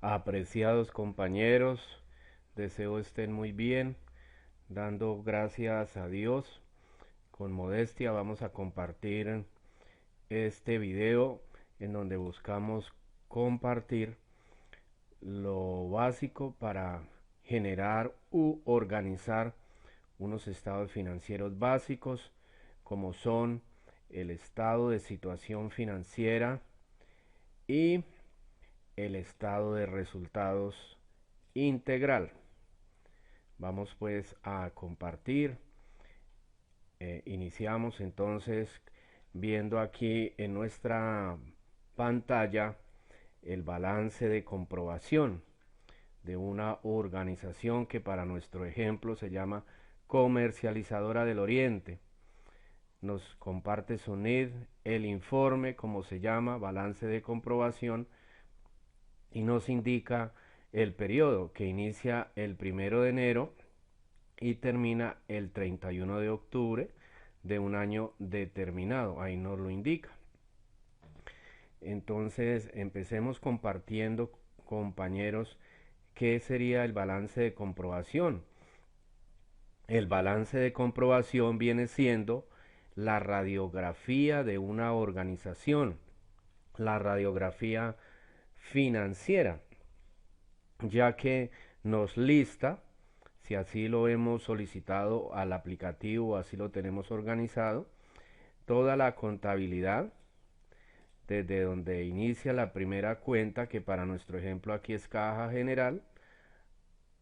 Apreciados compañeros, deseo estén muy bien, dando gracias a Dios. Con modestia vamos a compartir este video en donde buscamos compartir lo básico para generar u organizar unos estados financieros básicos como son el estado de situación financiera y el estado de resultados integral. Vamos pues a compartir. Iniciamos entonces viendo aquí en nuestra pantalla el balance de comprobación de una organización que para nuestro ejemplo se llama Comercializadora del Oriente. Nos comparte SUNID el informe, como se llama, balance de comprobación, y nos indica el periodo que inicia el 1 de enero y termina el 31 de octubre de un año determinado. Ahí nos lo indica. Entonces empecemos compartiendo, compañeros, qué sería el balance de comprobación. El balance de comprobación viene siendo la radiografía de una organización, la radiografía financiera, ya que nos lista, si así lo hemos solicitado al aplicativo, así lo tenemos organizado, toda la contabilidad desde donde inicia la primera cuenta, que para nuestro ejemplo aquí es caja general,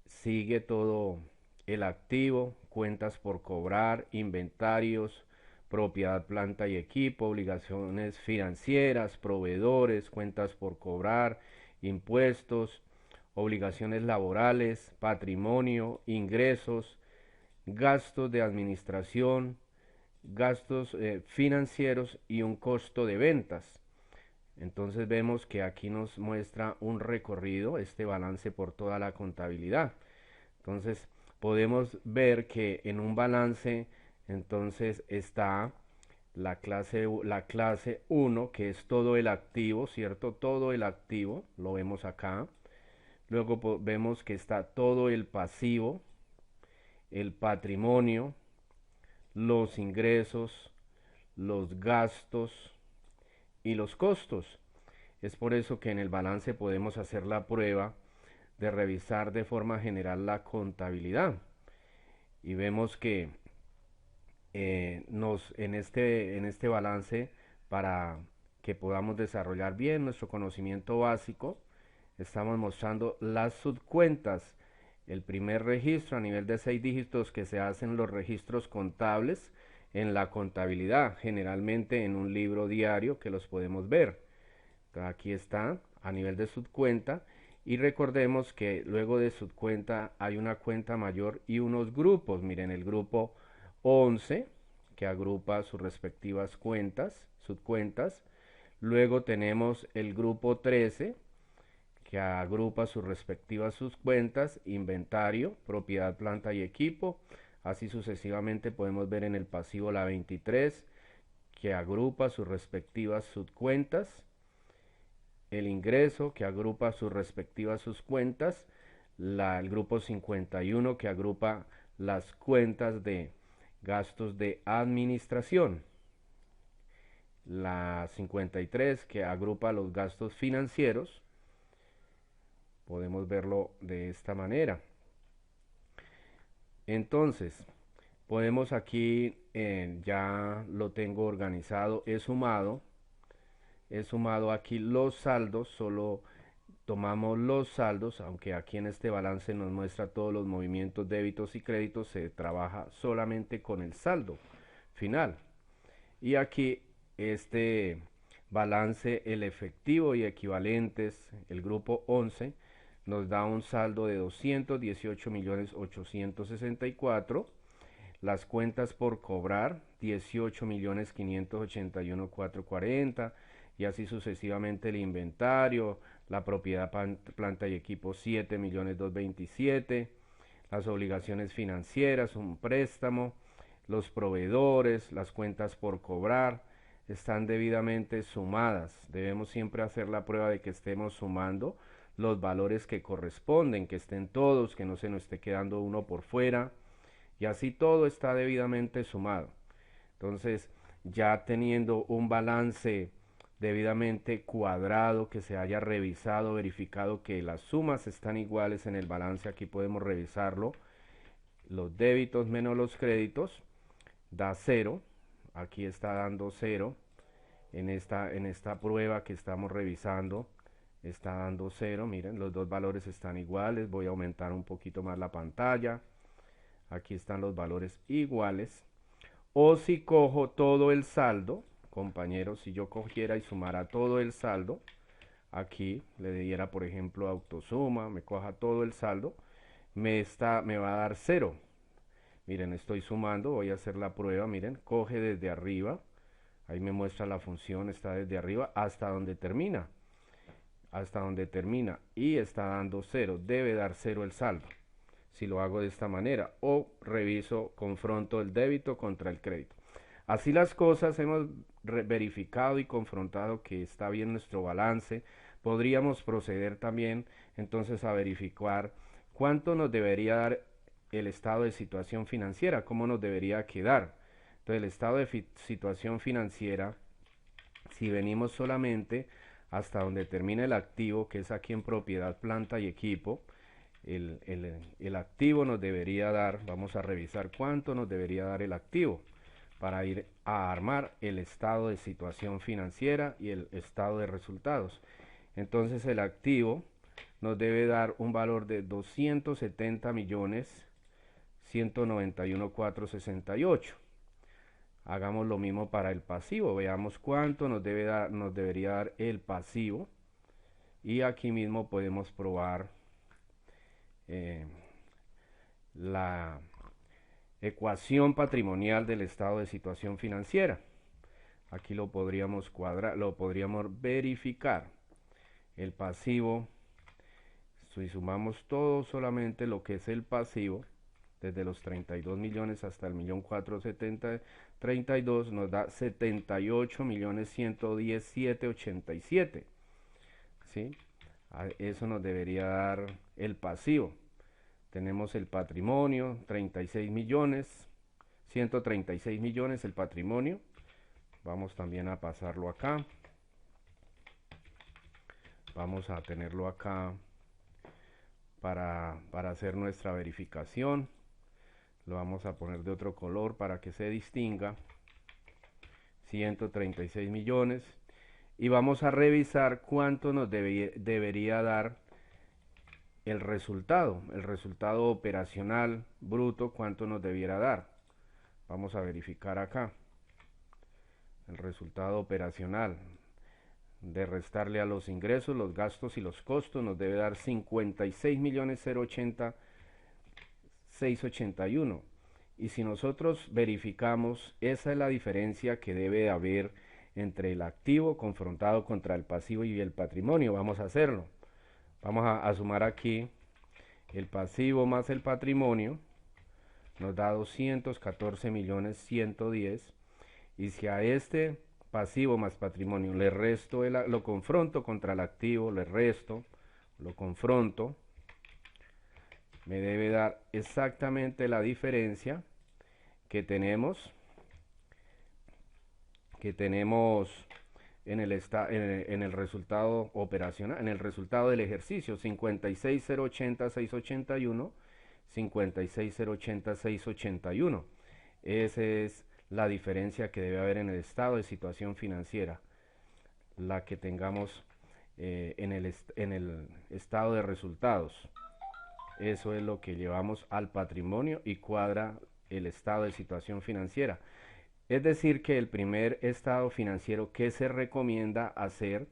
sigue todo el activo, cuentas por cobrar, inventarios, propiedad, planta y equipo, obligaciones financieras, proveedores, cuentas por cobrar, impuestos, obligaciones laborales, patrimonio, ingresos, gastos de administración, gastos financieros y un costo de ventas. Entonces vemos que aquí nos muestra un recorrido, este balance por toda la contabilidad. Entonces podemos ver que en un balance entonces está la clase 1, que es todo el activo, ¿cierto? Todo el activo, lo vemos acá. Luego vemos que está todo el pasivo, el patrimonio, los ingresos, los gastos y los costos. Es por eso que en el balance podemos hacer la prueba de revisar de forma general la contabilidad. Y vemos que en este balance, para que podamos desarrollar bien nuestro conocimiento básico, estamos mostrando las subcuentas. El primer registro a nivel de 6 dígitos que se hacen los registros contables en la contabilidad, generalmente en un libro diario que los podemos ver. Entonces, aquí está a nivel de subcuenta, y recordemos que luego de subcuenta hay una cuenta mayor y unos grupos. Miren, el grupo 11 que agrupa sus respectivas cuentas, subcuentas. Luego tenemos el grupo 13 que agrupa sus respectivas subcuentas, inventario, propiedad, planta y equipo. Así sucesivamente podemos ver en el pasivo la 23 que agrupa sus respectivas subcuentas, el ingreso que agrupa sus respectivas subcuentas, el grupo 51 que agrupa las cuentas de gastos de administración, la 53 que agrupa los gastos financieros. Podemos verlo de esta manera. Entonces podemos aquí, ya lo tengo organizado, he sumado aquí los saldos. Solo tomamos los saldos, aunque aquí en este balance nos muestra todos los movimientos débitos y créditos, se trabaja solamente con el saldo final. Y aquí este balance, el efectivo y equivalentes, el grupo 11, nos da un saldo de 218.864.000. Las cuentas por cobrar, 18.581.440, y así sucesivamente. El inventario, la propiedad, planta y equipo, 7.227.000. Las obligaciones financieras, un préstamo. Los proveedores, las cuentas por cobrar, están debidamente sumadas. Debemos siempre hacer la prueba de que estemos sumando los valores que corresponden, que estén todos, que no se nos esté quedando uno por fuera, y así todo está debidamente sumado. Entonces, ya teniendo un balance debidamente cuadrado, que se haya revisado, verificado que las sumas están iguales en el balance, aquí podemos revisarlo, los débitos menos los créditos da 0, aquí está dando 0, en esta prueba que estamos revisando está dando 0, miren, los dos valores están iguales, voy a aumentar un poquito más la pantalla, aquí están los valores iguales. O si cojo todo el saldo, compañeros, si yo cogiera y sumara todo el saldo, aquí le diera por ejemplo autosuma, me coja todo el saldo, me va a dar 0. Miren, estoy sumando, voy a hacer la prueba, miren, coge desde arriba, ahí me muestra la función, está desde arriba hasta donde termina, y está dando 0, debe dar 0 el saldo si lo hago de esta manera, o reviso, confronto el débito contra el crédito. Así las cosas, hemos verificado y confrontado que está bien nuestro balance. Podríamos proceder también entonces a verificar cuánto nos debería dar el estado de situación financiera, cómo nos debería quedar. Entonces el estado de situación financiera, si venimos solamente hasta donde termina el activo, que es aquí en propiedad, planta y equipo, el activo nos debería dar, vamos a revisar cuánto nos debería dar el activo para ir a armar el estado de situación financiera y el estado de resultados. Entonces el activo nos debe dar un valor de 270 millones 191.468. Hagamos lo mismo para el pasivo, veamos cuánto nos debería dar el pasivo, y aquí mismo podemos probar la ecuación patrimonial del estado de situación financiera. Aquí lo podríamos cuadrar, lo podríamos verificar. El pasivo, si sumamos todo solamente lo que es el pasivo, desde los 32 millones hasta el 1.470.32, nos da 78.117.87. ¿Sí? Eso nos debería dar el pasivo. Tenemos el patrimonio, 36 millones, 136 millones el patrimonio. Vamos también a pasarlo acá. Vamos a tenerlo acá para hacer nuestra verificación. Lo vamos a poner de otro color para que se distinga. 136 millones. Y vamos a revisar cuánto nos debería dar el resultado operacional bruto, cuánto nos debiera dar. Vamos a verificar acá. El resultado operacional, de restarle a los ingresos, los gastos y los costos, nos debe dar 56.080.681. Y si nosotros verificamos, esa es la diferencia que debe de haber entre el activo confrontado contra el pasivo y el patrimonio. Vamos a hacerlo. Vamos a sumar aquí el pasivo más el patrimonio, nos da 214.110.000, y si a este pasivo más patrimonio le resto, lo confronto contra el activo, le resto, lo confronto, me debe dar exactamente la diferencia que tenemos en el resultado operacional, en el resultado del ejercicio, 56.080.681, 56.080.681. Esa es la diferencia que debe haber en el estado de situación financiera, la que tengamos en el estado de resultados. Eso es lo que llevamos al patrimonio y cuadra el estado de situación financiera. Es decir, que el primer estado financiero que se recomienda hacer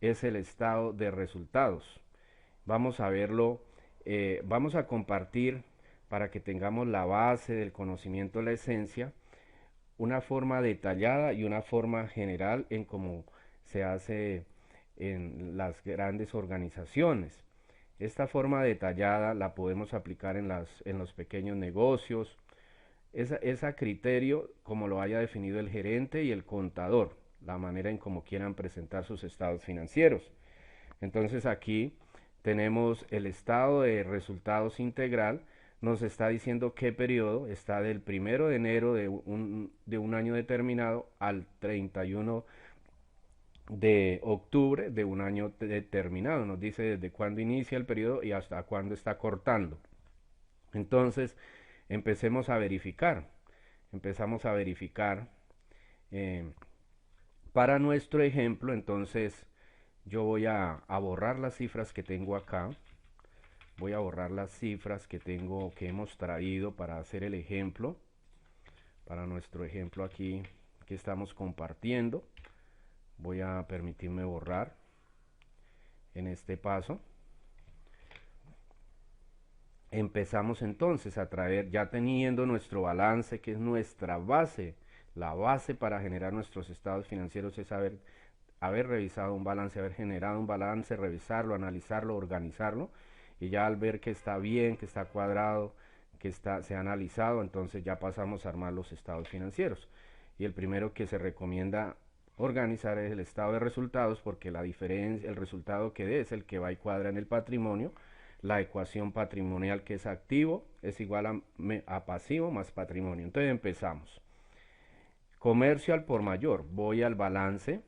es el estado de resultados. Vamos a verlo, vamos a compartir, para que tengamos la base del conocimiento de la esencia, una forma detallada y una forma general en cómo se hace en las grandes organizaciones. Esta forma detallada la podemos aplicar en los pequeños negocios. Es a criterio como lo haya definido el gerente y el contador, la manera en cómo quieran presentar sus estados financieros. Entonces aquí tenemos el estado de resultados integral, nos está diciendo qué periodo está del 1 de enero de un año determinado al 31 de octubre de un año determinado. Nos dice desde cuándo inicia el periodo y hasta cuándo está cortando. Entonces, empecemos a verificar. Empezamos a verificar. eh, para nuestro ejemplo, entonces, yo voy a borrar las cifras que tengo acá. Voy a borrar las cifras que tengo, que hemos traído para hacer el ejemplo. Para nuestro ejemplo aquí que estamos compartiendo. Voy a permitirme borrar en este paso. Empezamos entonces a traer, ya teniendo nuestro balance, que es nuestra base, la base para generar nuestros estados financieros es haber revisado un balance, haber generado un balance, revisarlo, analizarlo, organizarlo, y ya al ver que está bien, que está cuadrado, se ha analizado, entonces ya pasamos a armar los estados financieros. Y el primero que se recomienda organizar es el estado de resultados, porque la diferencia, el resultado que dé es el que va y cuadra en el patrimonio. La ecuación patrimonial, que es activo, es igual a pasivo más patrimonio. Entonces empezamos. Comercio al por mayor. Voy al balance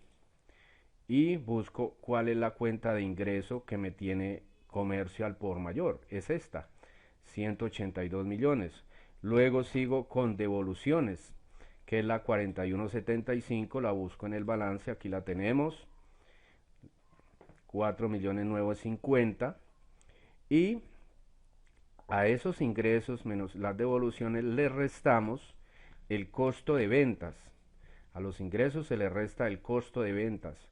y busco cuál es la cuenta de ingreso que me tiene comercio al por mayor. Es esta, 182 millones. Luego sigo con devoluciones, que es la 4175. La busco en el balance. Aquí la tenemos. 4.950.000. Y a esos ingresos menos las devoluciones le restamos el costo de ventas. A los ingresos se le resta el costo de ventas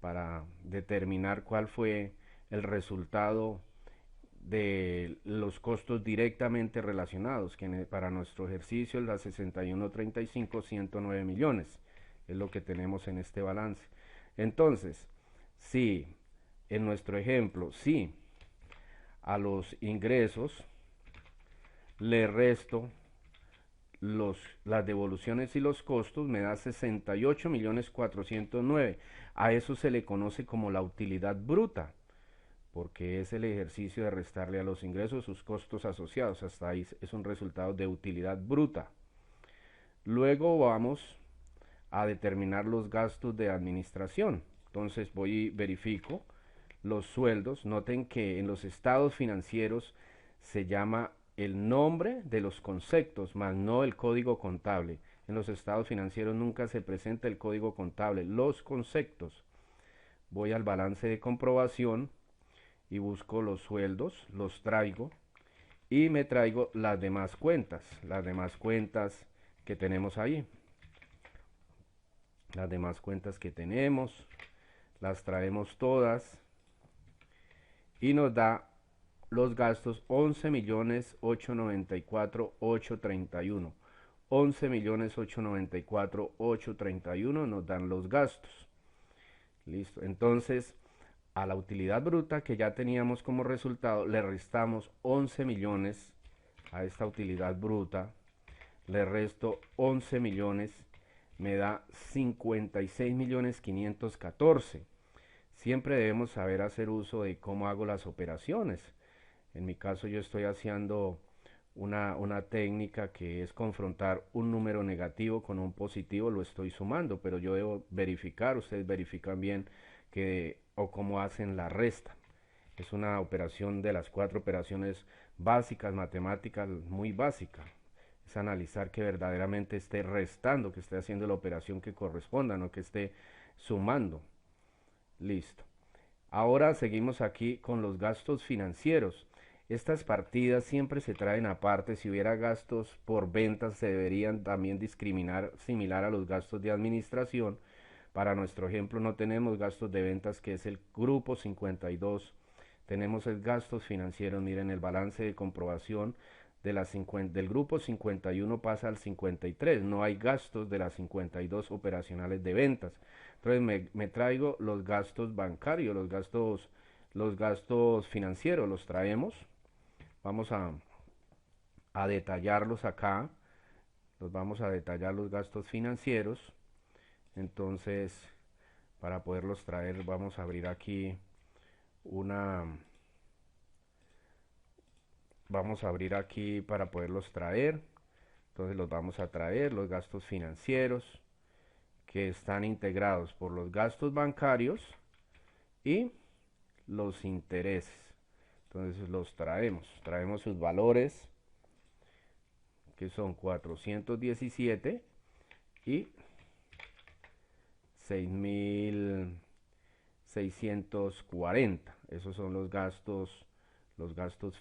para determinar cuál fue el resultado de los costos directamente relacionados, que para nuestro ejercicio es la 6135, 109 millones. Es lo que tenemos en este balance. Entonces, si en nuestro ejemplo, si a los ingresos le resto las devoluciones y los costos, me da 68.409.000. A eso se le conoce como la utilidad bruta, porque es el ejercicio de restarle a los ingresos sus costos asociados. Hasta ahí es un resultado de utilidad bruta. Luego vamos a determinar los gastos de administración. Entonces voy y verifico los sueldos. Noten que en los estados financieros se llama el nombre de los conceptos, más no el código contable. En los estados financieros nunca se presenta el código contable, los conceptos. Voy al balance de comprobación y busco los sueldos, los traigo y me traigo las demás cuentas que tenemos ahí. Las demás cuentas que tenemos, las traemos todas y nos da los gastos 11.894.831. 11.894.831 nos dan los gastos. Listo. Entonces, a la utilidad bruta que ya teníamos como resultado, le restamos 11 millones a esta utilidad bruta. Le resto 11 millones, me da 56.514.000. Siempre debemos saber hacer uso de cómo hago las operaciones. En mi caso yo estoy haciendo una técnica que es confrontar un número negativo con un positivo, lo estoy sumando, pero yo debo verificar, ustedes verifican bien o cómo hacen la resta. Es una operación de las 4 operaciones básicas, matemáticas, muy básica. Es analizar que verdaderamente esté restando, que esté haciendo la operación que corresponda, no que esté sumando. Listo. Ahora seguimos aquí con los gastos financieros. Estas partidas siempre se traen aparte. Si hubiera gastos por ventas, se deberían también discriminar similar a los gastos de administración. Para nuestro ejemplo no tenemos gastos de ventas, que es el grupo 52. Tenemos el gastos financieros. Miren, el balance de comprobación del grupo 51 pasa al 53. No hay gastos de las 52 operacionales de ventas. Entonces me traigo los gastos bancarios, los gastos financieros, los traemos. Vamos a detallarlos acá. Los vamos a detallar los gastos financieros. Entonces, para poderlos traer, vamos a abrir aquí una vamos a abrir aquí para poderlos traer. Entonces los vamos a traer, los gastos financieros que están integrados por los gastos bancarios y los intereses. Entonces los traemos sus valores que son 417 y 6.640. Esos son los gastos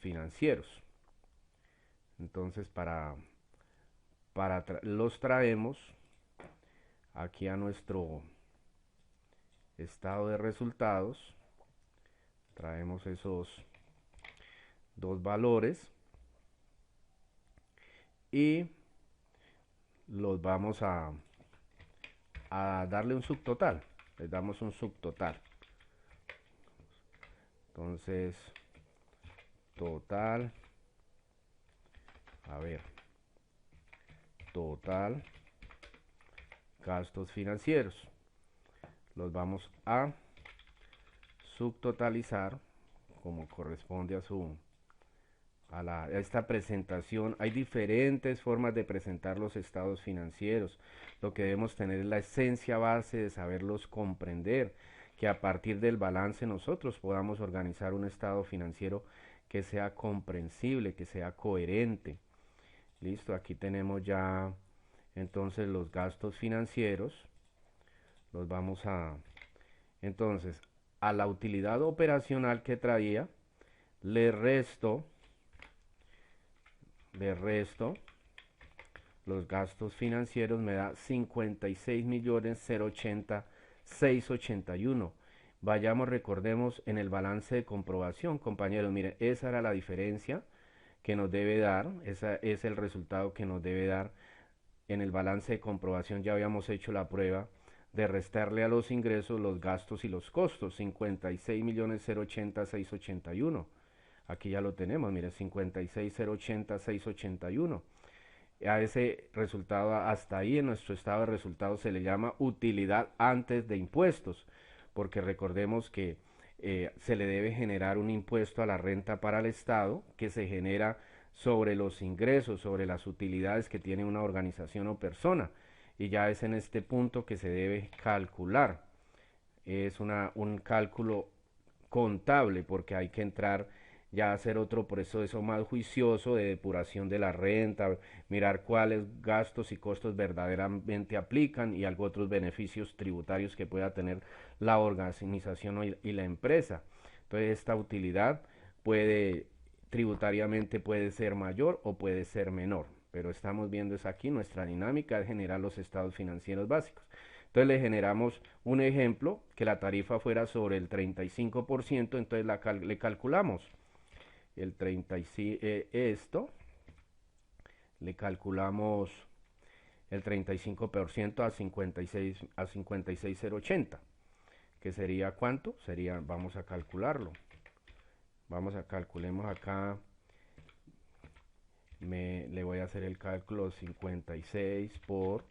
financieros. Entonces los traemos aquí a nuestro estado de resultados. Traemos esos dos valores y los vamos a darle un subtotal. Les damos un subtotal. Entonces, total, a ver, total, gastos financieros. Los vamos a subtotalizar como corresponde a esta presentación. Hay diferentes formas de presentar los estados financieros. Lo que debemos tener es la esencia base de saberlos comprender, que a partir del balance nosotros podamos organizar un estado financiero que sea comprensible, que sea coherente. Listo, aquí tenemos ya entonces los gastos financieros. Los vamos a... Entonces, a la utilidad operacional que traía, le resto los gastos financieros, me da 56.080.681. Vayamos, recordemos en el balance de comprobación, compañeros, miren, esa era la diferencia que nos debe dar, ese es el resultado que nos debe dar en el balance de comprobación. Ya habíamos hecho la prueba de restarle a los ingresos los gastos y los costos, 56.080.681. Aquí ya lo tenemos, mire, 56.080.681. A ese resultado, hasta ahí en nuestro estado de resultados se le llama utilidad antes de impuestos, porque recordemos que se le debe generar un impuesto a la renta para el Estado que se genera sobre los ingresos, sobre las utilidades que tiene una organización o persona, y ya es en este punto que se debe calcular. Es un cálculo contable, porque hay que entrar ya a hacer otro proceso más juicioso de depuración de la renta, mirar cuáles gastos y costos verdaderamente aplican y algo otros beneficios tributarios que pueda tener la organización y la empresa. Entonces esta utilidad tributariamente puede ser mayor o puede ser menor, pero estamos viendo es aquí nuestra dinámica de generar los estados financieros básicos. Entonces le generamos un ejemplo que la tarifa fuera sobre el 35%, entonces le calculamos el 35, le calculamos el 35% a 56.080, que sería ¿cuánto? Sería, vamos a calcularlo. Calculemos acá, le voy a hacer el cálculo 56 por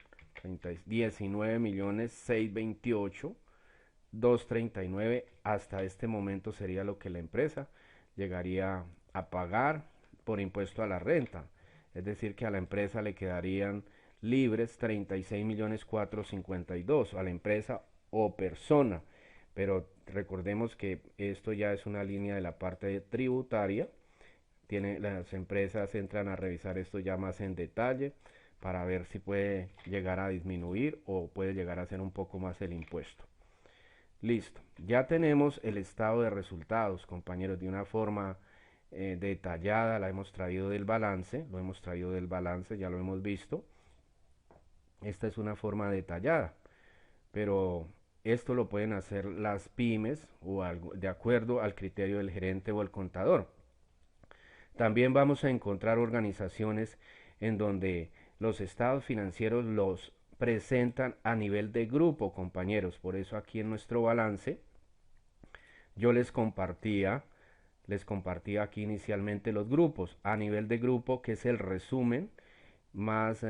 19.628.239. Hasta este momento sería lo que la empresa llegaría a pagar por impuesto a la renta. Es decir, que a la empresa le quedarían libres 36.452.000 a la empresa o persona. Pero recordemos que esto ya es una línea de la parte tributaria. Las empresas entran a revisar esto ya más en detalle para ver si puede llegar a disminuir o puede llegar a ser un poco más el impuesto. Listo, ya tenemos el estado de resultados, compañeros, de una forma detallada. La hemos traído del balance, ya lo hemos visto. Esta es una forma detallada, pero esto lo pueden hacer las pymes o de acuerdo al criterio del gerente o el contador. También vamos a encontrar organizaciones en donde los estados financieros los presentan a nivel de grupo, compañeros. Por eso aquí en nuestro balance yo les compartía aquí inicialmente los grupos a nivel de grupo, que es el resumen más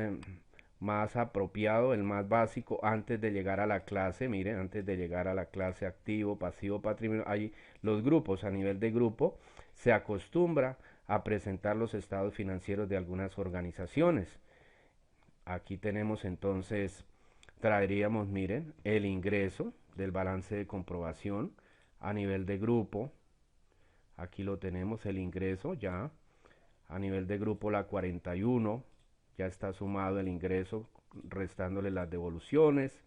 apropiado, el más básico antes de llegar a la clase. Miren, antes de llegar a la clase activo, pasivo, patrimonio, hay los grupos. A nivel de grupo se acostumbra a presentar los estados financieros de algunas organizaciones. Aquí tenemos entonces, traeríamos, miren, el ingreso del balance de comprobación a nivel de grupo. Aquí lo tenemos, el ingreso ya a nivel de grupo, la 41, ya está sumado el ingreso, restándole las devoluciones.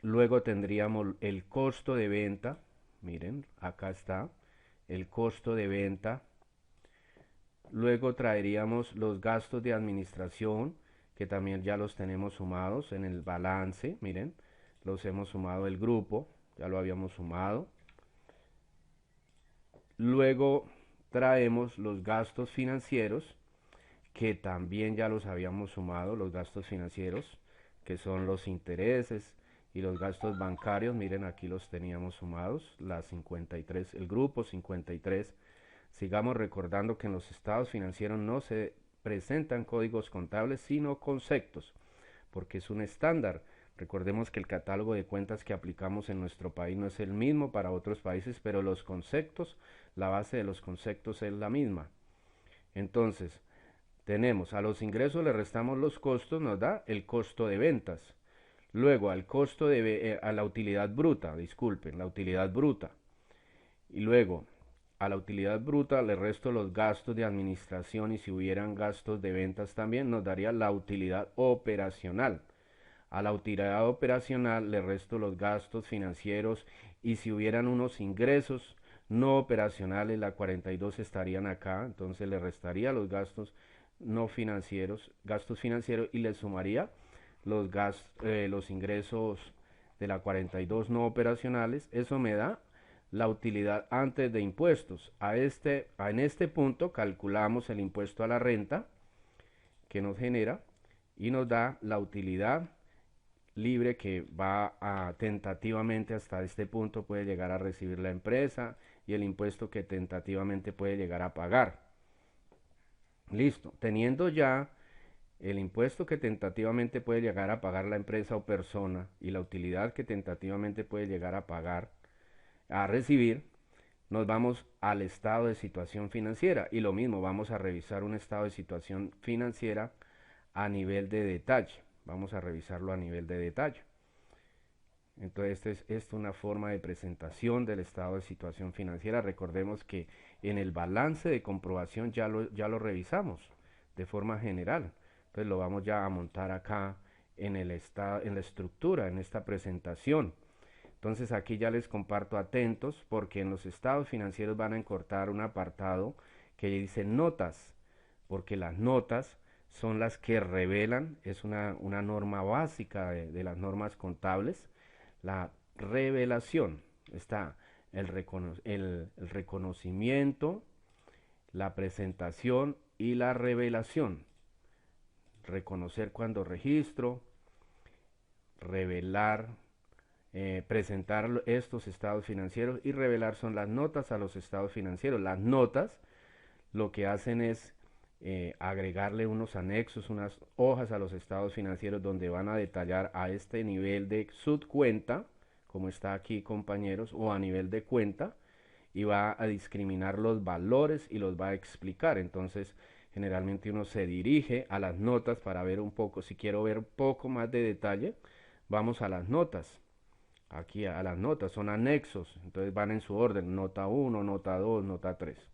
Luego tendríamos el costo de venta, miren, acá está, el costo de venta. Luego traeríamos los gastos de administración, que también ya los tenemos sumados en el balance, miren, los hemos sumado el grupo, ya lo habíamos sumado. Luego traemos los gastos financieros, que también ya los habíamos sumado, los gastos financieros, que son los intereses y los gastos bancarios, miren, aquí los teníamos sumados, la 53, el grupo 53. Sigamos recordando que en los estados financieros no se presentan códigos contables, sino conceptos, porque es un estándar. Recordemos que el catálogo de cuentas que aplicamos en nuestro país no es el mismo para otros países, pero los conceptos, la base de los conceptos es la misma. Entonces, tenemos a los ingresos le restamos los costos, nos da el costo de ventas. Luego al costo de a la utilidad bruta, disculpen, la utilidad bruta. Y luego a la utilidad bruta le resto los gastos de administración, y si hubieran gastos de ventas también nos daría la utilidad operacional. A la utilidad operacional le resto los gastos financieros, y si hubieran unos ingresos no operacionales, la 42 estarían acá, entonces le restaría los gastos no financieros, gastos financieros, y le sumaría los ingresos de la 42 no operacionales. Eso me da la utilidad antes de impuestos. En este punto calculamos el impuesto a la renta que nos genera y nos da la utilidad libre que va a tentativamente hasta este punto puede llegar a recibir la empresa, y el impuesto que tentativamente puede llegar a pagar. Listo, teniendo ya el impuesto que tentativamente puede llegar a pagar la empresa o persona y la utilidad que tentativamente puede llegar a pagar, a recibir, nos vamos al estado de situación financiera, y lo mismo, vamos a revisar un estado de situación financiera a nivel de detalle. Vamos a revisarlo a nivel de detalle. Entonces esta es una forma de presentación del estado de situación financiera. Recordemos que en el balance de comprobación ya lo revisamos de forma general. Entonces lo vamos ya a montar acá en el estado, en la estructura, en esta presentación. Entonces aquí ya les comparto, atentos, porque en los estados financieros van a encortar un apartado que dice notas, porque las notas son las que revelan, es una norma básica de las normas contables, la revelación. Está el reconocimiento, la presentación y la revelación. Reconocer cuando registro, revelar, presentar estos estados financieros, y revelar son las notas a los estados financieros. Las notas lo que hacen es agregarle unos anexos, unas hojas a los estados financieros, donde van a detallar a este nivel de subcuenta, como está aquí, compañeros, o a nivel de cuenta, y va a discriminar los valores y los va a explicar. Entonces generalmente uno se dirige a las notas para ver un poco, si quiero ver un poco más de detalle, vamos a las notas. Aquí a las notas son anexos, entonces van en su orden, nota 1, nota 2, nota 3.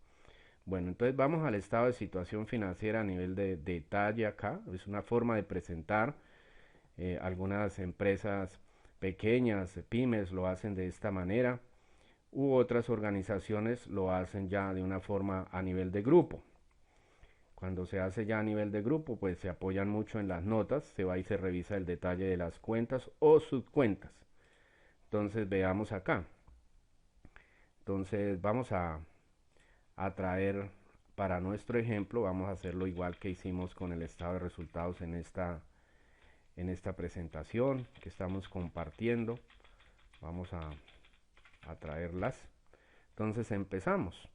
Bueno, entonces vamos al estado de situación financiera a nivel de detalle acá. Es una forma de presentar. Algunas empresas pequeñas, pymes, lo hacen de esta manera, u otras organizaciones lo hacen ya de una forma a nivel de grupo. Cuando se hace ya a nivel de grupo, pues se apoyan mucho en las notas, se va y se revisa el detalle de las cuentas o subcuentas. Entonces veamos acá. Entonces vamos a traer para nuestro ejemplo, vamos a hacerlo igual que hicimos con el estado de resultados en esta presentación que estamos compartiendo. Vamos a traerlas. Entonces empezamos.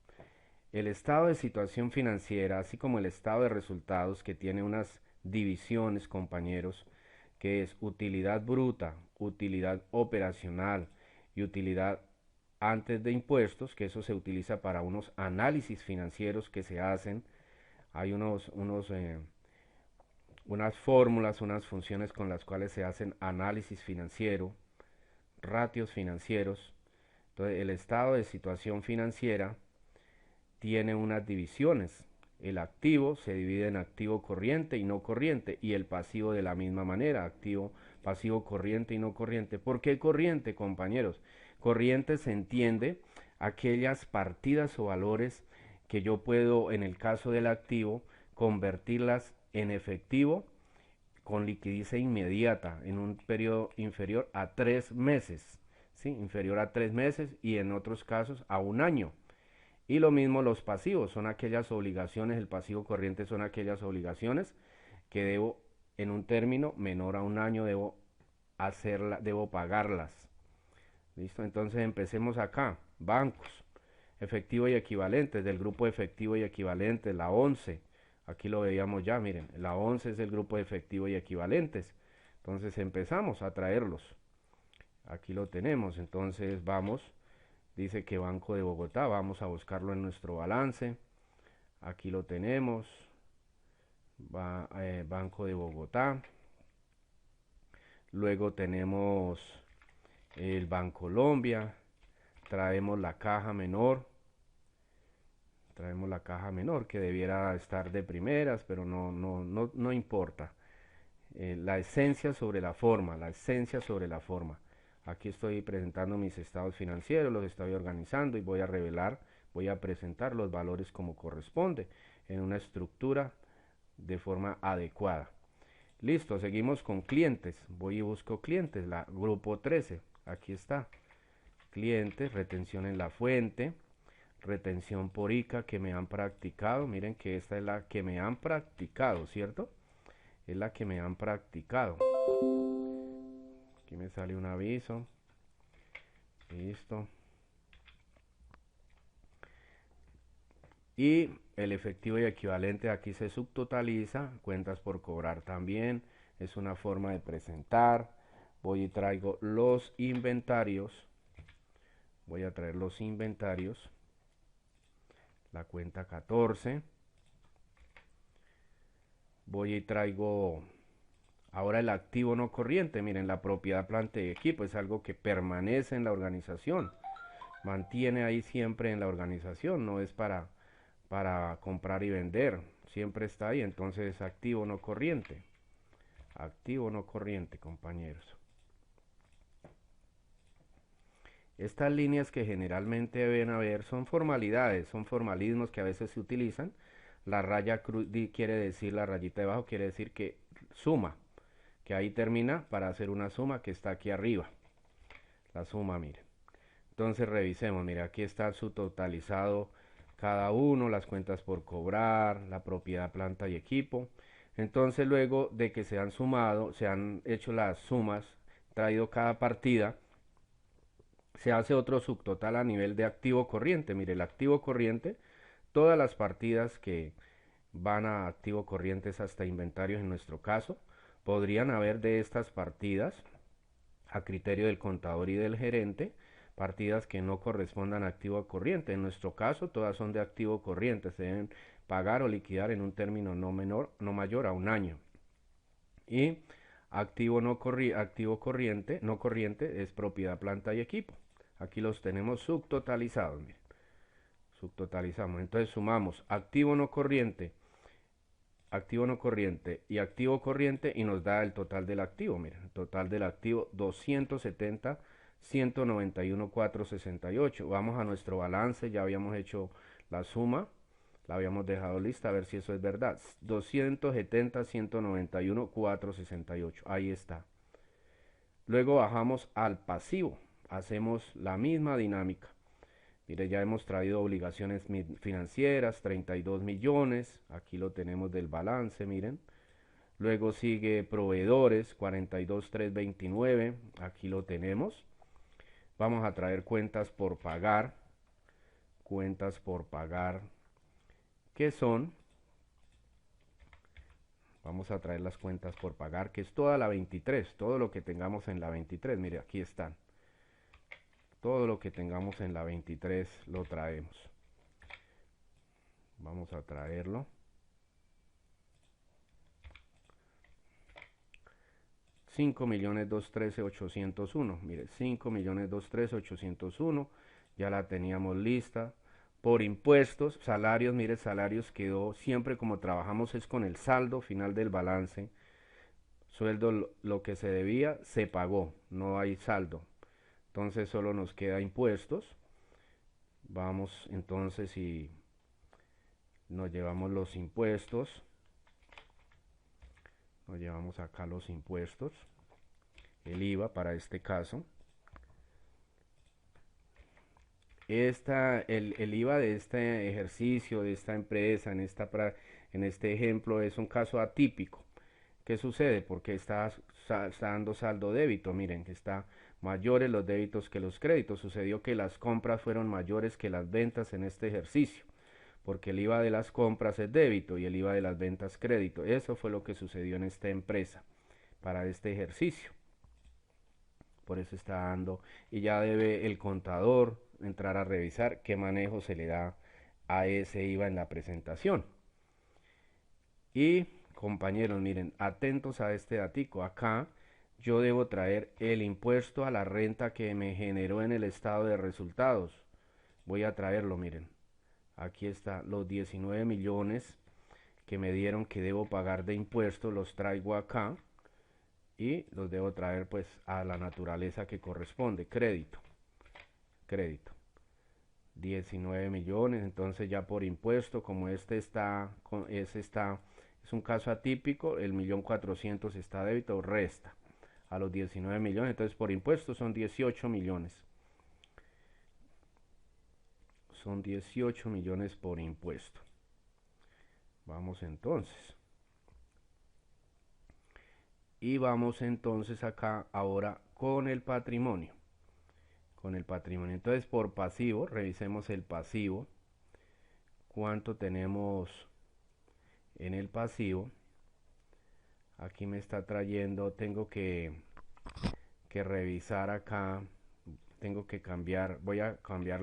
El estado de situación financiera, así como el estado de resultados, que tiene unas divisiones, compañeros, que es utilidad bruta, utilidad operacional y utilidad antes de impuestos, que eso se utiliza para unos análisis financieros que se hacen. Hay unas fórmulas, unas funciones con las cuales se hacen análisis financiero, ratios financieros. Entonces, el estado de situación financiera tiene unas divisiones. El activo se divide en activo corriente y no corriente, y el pasivo de la misma manera, activo, pasivo corriente y no corriente. ¿Por qué corriente, compañeros? Corriente se entiende aquellas partidas o valores que yo puedo, en el caso del activo, convertirlas en efectivo con liquidez inmediata en un periodo inferior a 3 meses, ¿sí? Inferior a 3 meses, y en otros casos a un año. Y lo mismo los pasivos, son aquellas obligaciones, el pasivo corriente son aquellas obligaciones que debo en un término menor a un año, debo pagarlas. ¿Listo? Entonces empecemos acá. Bancos, efectivo y equivalentes, del grupo efectivo y equivalentes, la 11. Aquí lo veíamos ya, miren, la 11 es el grupo de efectivo y equivalentes. Entonces empezamos a traerlos. Aquí lo tenemos, entonces vamos, dice que Banco de Bogotá, vamos a buscarlo en nuestro balance. Aquí lo tenemos, Banco de Bogotá. Luego tenemos el Bancolombia, traemos la caja menor. Traemos la caja menor que debiera estar de primeras, pero no importa. La esencia sobre la forma, la esencia sobre la forma. Aquí estoy presentando mis estados financieros, los estoy organizando y voy a revelar, voy a presentar los valores como corresponde, en una estructura de forma adecuada. Listo, seguimos con clientes. Voy y busco clientes, la grupo 13. Aquí está. Clientes, retención en la fuente, retención por ICA que me han practicado. Miren que esta es la que me han practicado, ¿cierto? Es la que me han practicado. Aquí me sale un aviso. Listo. Y el efectivo y equivalente aquí se subtotaliza. Cuentas por cobrar también. Es una forma de presentar. Voy y traigo los inventarios. Voy a traer los inventarios. La cuenta 14. Voy y traigo ahora el activo no corriente. Miren, la propiedad, planta y equipo es algo que permanece en la organización. Mantiene ahí siempre en la organización. No es para comprar y vender. Siempre está ahí. Entonces es activo no corriente. Activo no corriente, compañeros. Estas líneas que generalmente deben haber son formalidades, son formalismos que a veces se utilizan. La raya cruz quiere decir, la rayita de abajo quiere decir que suma, que ahí termina para hacer una suma que está aquí arriba. La suma, miren. Entonces revisemos, mire, aquí está su totalizado cada uno, las cuentas por cobrar, la propiedad, planta y equipo. Entonces luego de que se han sumado, se han hecho las sumas, traído cada partida, se hace otro subtotal a nivel de activo corriente. Mire, el activo corriente, todas las partidas que van a activo corrientes hasta inventarios en nuestro caso, podrían haber de estas partidas, a criterio del contador y del gerente, partidas que no correspondan a activo corriente. En nuestro caso, todas son de activo corriente, se deben pagar o liquidar en un término no mayor a un año. Y activo corriente, no corriente, es propiedad, planta y equipo. Aquí los tenemos subtotalizados, miren. Subtotalizamos, entonces sumamos activo no corriente y activo corriente y nos da el total del activo. Miren, el total del activo 270, 191, 468. Vamos a nuestro balance, ya habíamos hecho la suma, la habíamos dejado lista, a ver si eso es verdad. 270, 191, 468. Ahí está. Luego bajamos al pasivo, hacemos la misma dinámica. Mire, ya hemos traído obligaciones financieras, 32 millones, aquí lo tenemos del balance, miren. Luego sigue proveedores, 42,329, aquí lo tenemos. Vamos a traer cuentas por pagar, ¿qué son? Vamos a traer las cuentas por pagar, que es toda la 23, todo lo que tengamos en la 23, mire, aquí están. Todo lo que tengamos en la 23 lo traemos. Vamos a traerlo. 5.213.801. Mire, 5.213.801. Ya la teníamos lista. Por impuestos, salarios, mire, salarios quedó siempre como trabajamos es con el saldo final del balance. Sueldo, lo que se debía, se pagó, no hay saldo. Entonces solo nos queda impuestos. Vamos entonces y nos llevamos los impuestos. Nos llevamos acá los impuestos. El IVA para este caso. El IVA de este ejercicio, de esta empresa, en este ejemplo, es un caso atípico. ¿Qué sucede? Porque está dando saldo débito. Miren, que está mayores los débitos que los créditos. Sucedió que las compras fueron mayores que las ventas en este ejercicio, porque el IVA de las compras es débito y el IVA de las ventas crédito. Eso fue lo que sucedió en esta empresa para este ejercicio. Por eso está dando, y ya debe el contador entrar a revisar qué manejo se le da a ese IVA en la presentación. Y compañeros, miren, atentos a este datico. Acá yo debo traer el impuesto a la renta que me generó en el estado de resultados. Voy a traerlo, miren. Aquí está, los 19 millones que me dieron que debo pagar de impuestos, los traigo acá y los debo traer pues a la naturaleza que corresponde, crédito. 19 millones, entonces ya por impuesto, como es un caso atípico, el 1.400.000 está débito, resta a los 19 millones, entonces por impuesto son 18 millones. Son 18 millones por impuesto. Vamos entonces. Y vamos entonces acá ahora con el patrimonio. Entonces por pasivo, revisemos el pasivo. ¿Cuánto tenemos en el pasivo? Aquí me está trayendo, tengo que revisar acá. Tengo que cambiar, voy a cambiar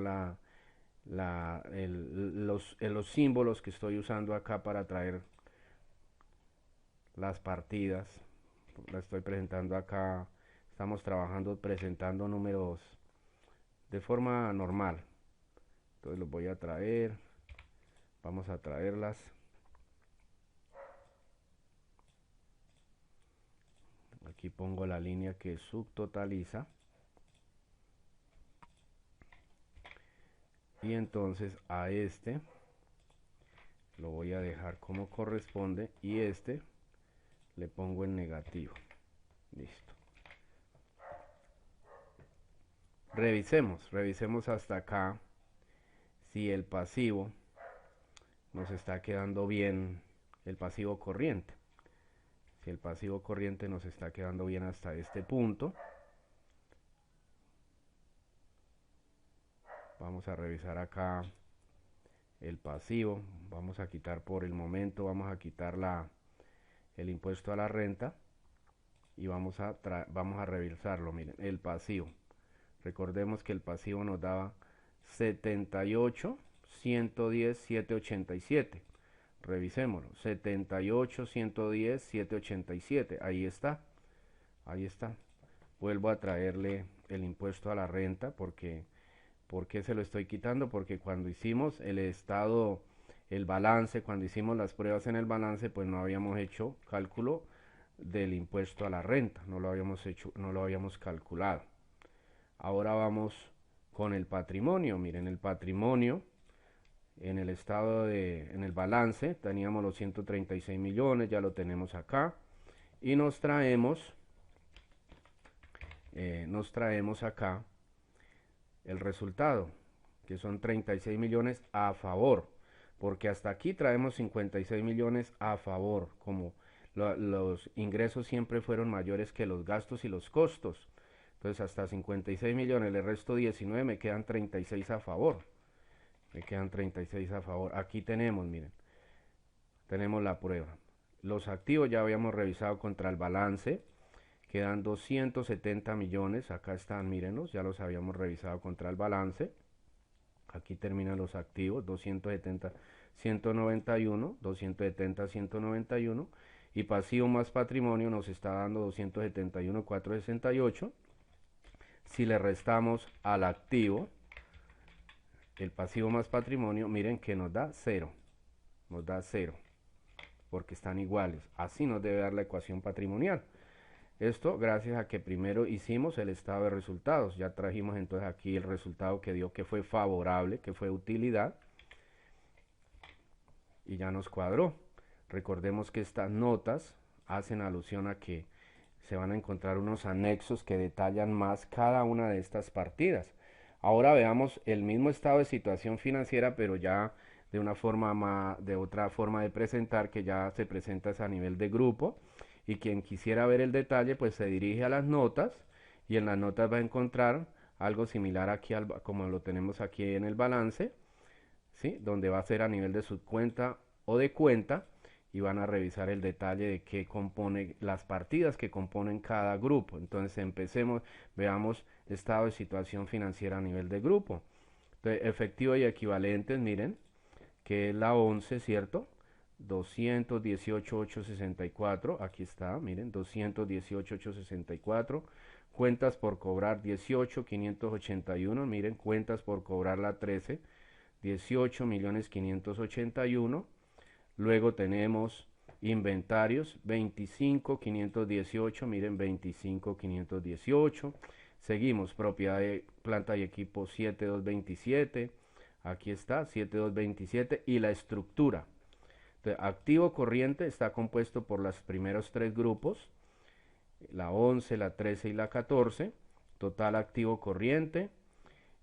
los símbolos que estoy usando acá para traer las partidas. La estoy presentando acá. Estamos presentando números de forma normal. Entonces los voy a traer. Vamos a traerlas. Aquí pongo la línea que subtotaliza. Y entonces a este lo voy a dejar como corresponde y este le pongo en negativo. Listo. Revisemos hasta acá si el pasivo nos está quedando bien, el pasivo corriente. Si el pasivo corriente nos está quedando bien hasta este punto. Vamos a revisar acá el pasivo. Vamos a quitar por el momento, vamos a quitar el impuesto a la renta y vamos a revisarlo. Miren, el pasivo. Recordemos que el pasivo nos daba 78, 110, 787. Revisémoslo. 78, 110, 787. Ahí está. Vuelvo a traerle el impuesto a la renta porque ¿por qué se lo estoy quitando? Porque cuando hicimos el balance, cuando hicimos las pruebas en el balance, pues no habíamos hecho cálculo del impuesto a la renta, no lo habíamos calculado. Ahora vamos con el patrimonio. Miren, el patrimonio en el balance teníamos los 136 millones, ya lo tenemos acá y nos traemos acá el resultado, que son 36 millones a favor, porque hasta aquí traemos 56 millones a favor, como los ingresos siempre fueron mayores que los gastos y los costos. Entonces hasta 56 millones, le resto 19, me quedan 36 a favor. Aquí tenemos, miren, tenemos la prueba. Los activos ya habíamos revisado contra el balance, quedan 270 millones, acá están, mírenlos, ya los habíamos revisado contra el balance. Aquí terminan los activos, 270, 191, 270, 191. Y pasivo más patrimonio nos está dando 271, 468. Si le restamos al activo, el pasivo más patrimonio, miren que nos da 0. Nos da 0, porque están iguales. Así nos debe dar la ecuación patrimonial. Esto gracias a que primero hicimos el estado de resultados. Ya trajimos entonces aquí el resultado que dio que fue favorable, que fue utilidad. Y ya nos cuadró. Recordemos que estas notas hacen alusión a que se van a encontrar unos anexos que detallan más cada una de estas partidas. Ahora veamos el mismo estado de situación financiera, pero ya de una forma más, de otra forma de presentar, que ya se presenta a nivel de grupo. Y quien quisiera ver el detalle, pues se dirige a las notas y en las notas va a encontrar algo similar aquí como lo tenemos aquí en el balance, ¿sí? Donde va a ser a nivel de subcuenta o de cuenta y van a revisar el detalle de qué compone las partidas que componen cada grupo. Entonces empecemos, veamos estado de situación financiera a nivel de grupo. Entonces, efectivo y equivalentes, miren, que es la 11, ¿cierto? 218,864, aquí está, miren, 218,864, cuentas por cobrar 18,581, miren, cuentas por cobrar la 13, 18,581, luego tenemos inventarios, 25,518, miren, 25,518, seguimos, propiedad de planta y equipo 7,227, aquí está, 7,227, y la estructura. Entonces, activo corriente está compuesto por los primeros tres grupos, la 11, la 13 y la 14, total activo corriente,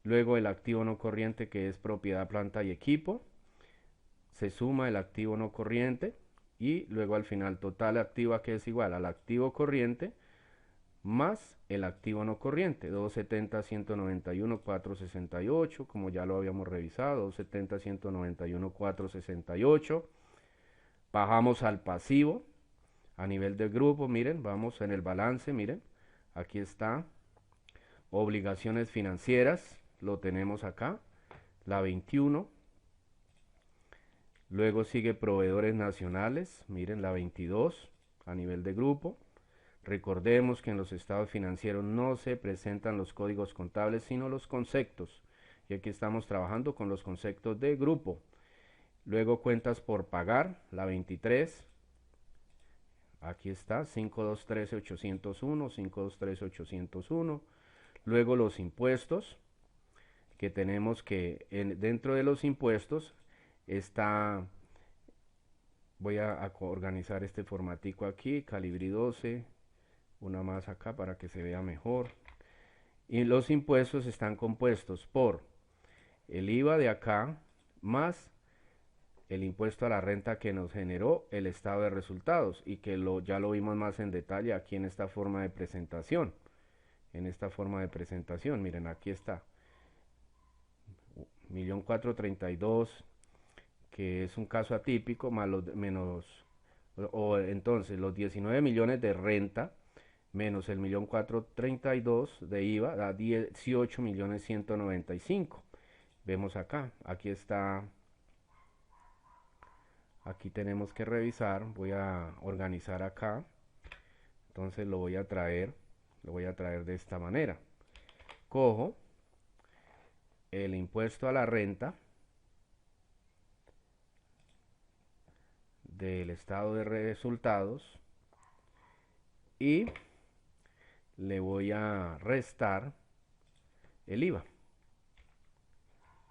luego el activo no corriente que es propiedad, planta y equipo, se suma el activo no corriente y luego al final total activa que es igual al activo corriente más el activo no corriente, 270, 191, 468, como ya lo habíamos revisado, 270, 191, 468. Bajamos al pasivo, a nivel de grupo, miren, vamos en el balance, miren, aquí está, obligaciones financieras, lo tenemos acá, la 21, luego sigue proveedores nacionales, miren, la 22, a nivel de grupo. Recordemos que en los estados financieros no se presentan los códigos contables, sino los conceptos, y aquí estamos trabajando con los conceptos de grupo. Luego cuentas por pagar, la 23, aquí está, 5213-801, 5213-801. Luego los impuestos, que tenemos que dentro de los impuestos está, voy a organizar este formatico aquí, Calibri 12, una más acá para que se vea mejor. Y los impuestos están compuestos por el IVA de acá más el impuesto a la renta que nos generó el estado de resultados y que ya lo vimos más en detalle aquí en esta forma de presentación. En esta forma de presentación, miren, aquí está. 1.432.000, que es un caso atípico, más entonces los 19 millones de renta menos el 1.432.000 de IVA da 18.195.000. Vemos acá, aquí está. Aquí tenemos que revisar, voy a organizar acá, entonces lo voy a traer de esta manera. Cojo el impuesto a la renta del estado de resultados y le voy a restar el IVA.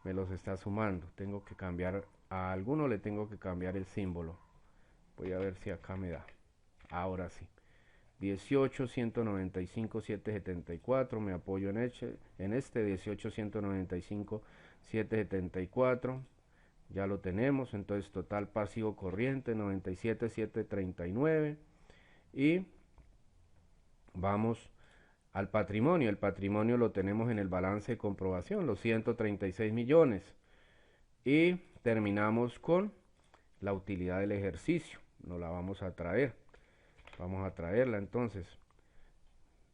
Me los está sumando, tengo que cambiar, a alguno le tengo que cambiar el símbolo. Voy a ver si acá me da. Ahora sí. 18.195.774, me apoyo en este 18.195.774, ya lo tenemos. Entonces total pasivo corriente 97.739 y vamos al patrimonio. El patrimonio lo tenemos en el balance de comprobación, los 136 millones, y terminamos con la utilidad del ejercicio. Nos la vamos a traer. Vamos a traerla entonces.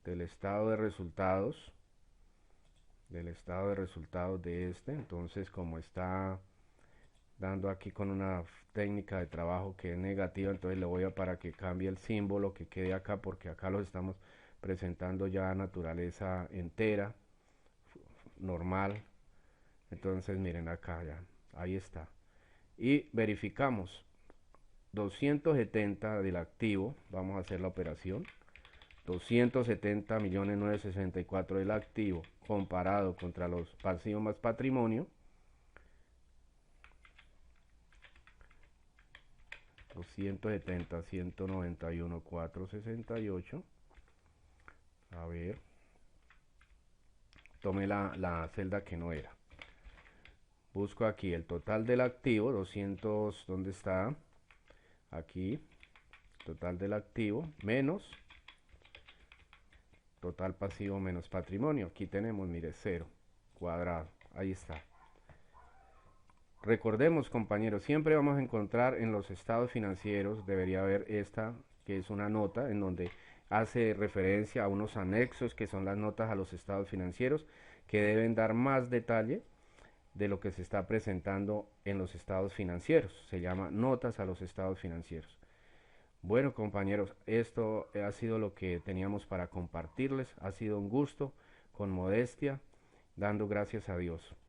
del estado de resultados, de este. Entonces, como está dando aquí con una técnica de trabajo que es negativa, entonces le voy a para que cambie el símbolo, que quede acá, porque acá lo estamos presentando ya a naturaleza entera, normal. Entonces miren acá ya, ahí está. Y verificamos 270 del activo, vamos a hacer la operación. 270.964 del activo comparado contra los pasivos más patrimonio. 270, 191, 468. A ver, tomé la celda que no era. Busco aquí el total del activo, 200, ¿dónde está? Aquí, total del activo, menos total pasivo menos patrimonio. Aquí tenemos, mire, 0, cuadrado, ahí está. Recordemos, compañeros, siempre vamos a encontrar en los estados financieros, debería haber esta, que es una nota en donde hace referencia a unos anexos que son las notas a los estados financieros, que deben dar más detalle de lo que se está presentando en los estados financieros. Se llama notas a los estados financieros. Bueno, compañeros, esto ha sido lo que teníamos para compartirles. Ha sido un gusto, con modestia, dando gracias a Dios.